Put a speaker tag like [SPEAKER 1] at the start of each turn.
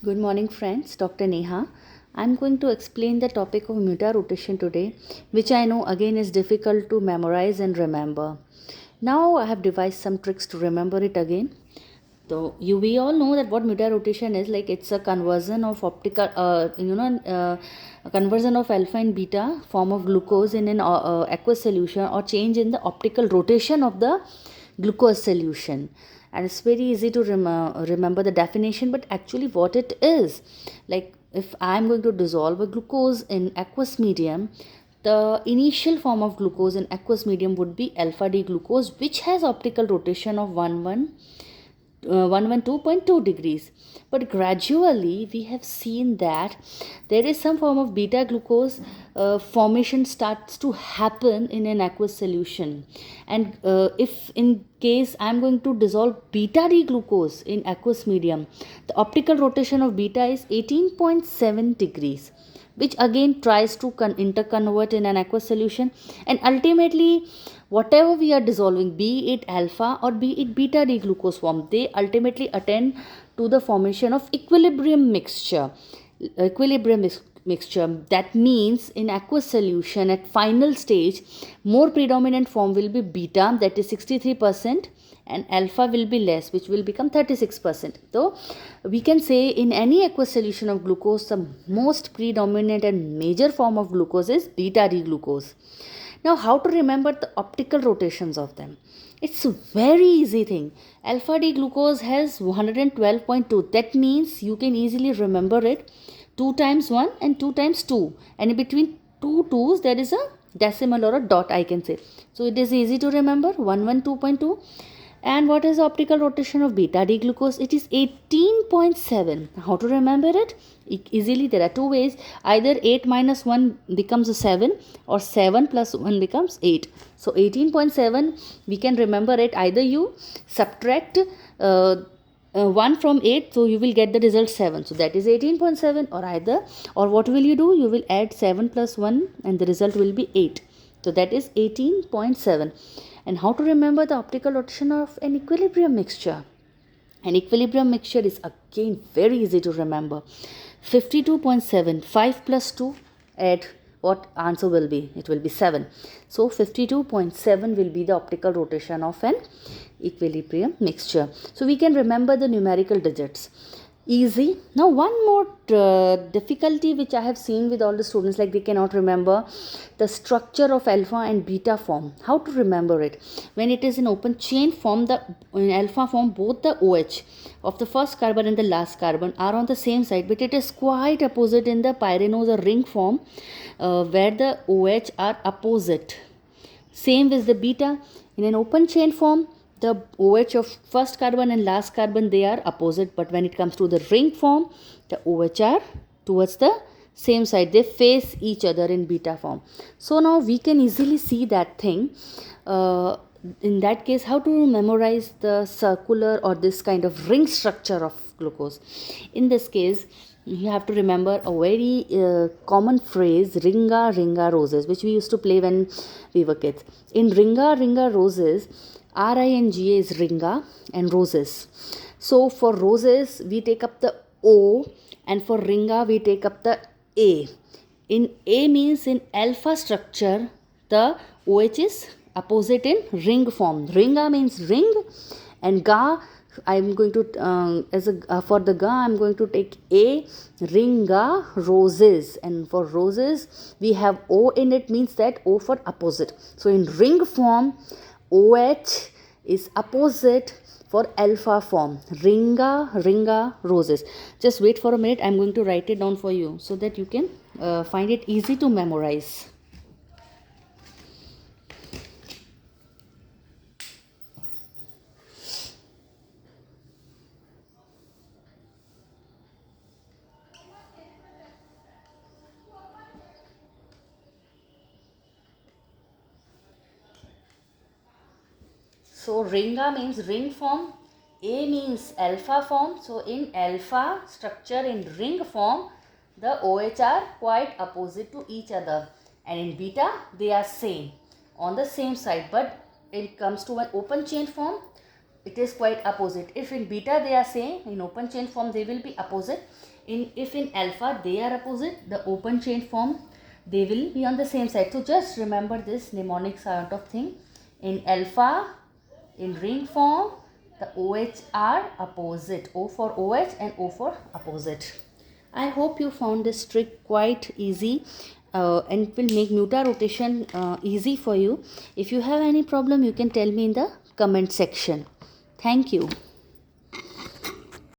[SPEAKER 1] Good morning friends, Dr. Neha. I'm going to explain the topic of mutarotation today, which I know again is difficult to memorize and remember. Now I have devised some tricks to remember it again. So we all know that what mutarotation is. Like, it's a conversion of a conversion of alpha and beta form of glucose in an aqueous solution, or change in the optical rotation of the glucose solution. And it's very easy to remember the definition, but actually what it is, like, if I'm going to dissolve a glucose in aqueous medium, the initial form of glucose in aqueous medium would be alpha D glucose, which has optical rotation of 112.2 degrees. But gradually we have seen that there is some form of beta glucose formation starts to happen in an aqueous solution. And if in case I'm going to dissolve beta D glucose in aqueous medium, the optical rotation of beta is 18.7 degrees, which again tries to interconvert in an aqueous solution. And ultimately, whatever we are dissolving, be it alpha or be it beta D glucose form, they ultimately attend to the formation of equilibrium mixture. Mixture, that means in aqueous solution at final stage, more predominant form will be beta, that is 63%, and alpha will be less, which will become 36%. So we can say in any aqueous solution of glucose, the most predominant and major form of glucose is beta D glucose. Now, how to remember the optical rotations of them? It's a very easy thing. Alpha D glucose has 112.2. That means you can easily remember it. 2 times 1 and 2 times 2. And in between two 2's, there is a decimal or a dot, I can say. So it is easy to remember, 112.2. And what is the optical rotation of beta D glucose? It is 18.7. How to remember it? Easily, there are two ways. Either 8 minus 1 becomes a 7, or 7 plus 1 becomes 8. So 18.7, we can remember it. Either you subtract 1 from 8, so you will get the result 7. So that is 18.7. Or what will you do? You will add 7 plus 1 and the result will be 8. So that is 18.7. And how to remember the optical rotation of an equilibrium mixture? An equilibrium mixture is again very easy to remember. 52.7, 5 plus 2, add, what answer will be? It will be 7. So 52.7 will be the optical rotation of an equilibrium mixture. So we can remember the numerical digits. Easy. Now one more difficulty which I have seen with all the students, like they cannot remember the structure of alpha and beta form. How to remember it? When it is in open chain form, in alpha form, both the OH of the first carbon and the last carbon are on the same side, but it is quite opposite in the pyranose or ring form, where the OH are opposite. Same with the beta. In an open chain form, the OH of first carbon and last carbon, they are opposite, but when it comes to the ring form, the OH are towards the same side. They face each other in beta form. So now we can easily see that thing. In that case, how to memorize the circular or this kind of ring structure of glucose? In this case, you have to remember a very common phrase, ringa ringa roses, which we used to play when we were kids. In ringa ringa roses, RINGA is ringa and roses. So for roses, we take up the O, and for ringa, we take up the A. In A means in alpha structure, the OH is opposite in ring form. Ringa means ring, and ga, I am going to for the ga I am going to take A, ringa roses, and for roses we have O in it, means that O for opposite. So in ring form, OH is opposite for alpha form. Ringa ringa roses. Just wait for a minute. I am going to write it down for you so that you can find it easy to memorize. So ringa means ring form, A means alpha form. So in alpha structure, in ring form, the OH are quite opposite to each other, and in beta they are same, on the same side. But it comes to an open chain form, it is quite opposite. If in beta they are same, in open chain form they will be opposite. If in alpha they are opposite, the open chain form, they will be on the same side. So just remember this mnemonic sort of thing. In alpha, in ring form, the OH are opposite. O for OH and O for opposite. I hope you found this trick quite easy and will make mutarotation easy for you. If you have any problem, you can tell me in the comment section. Thank you.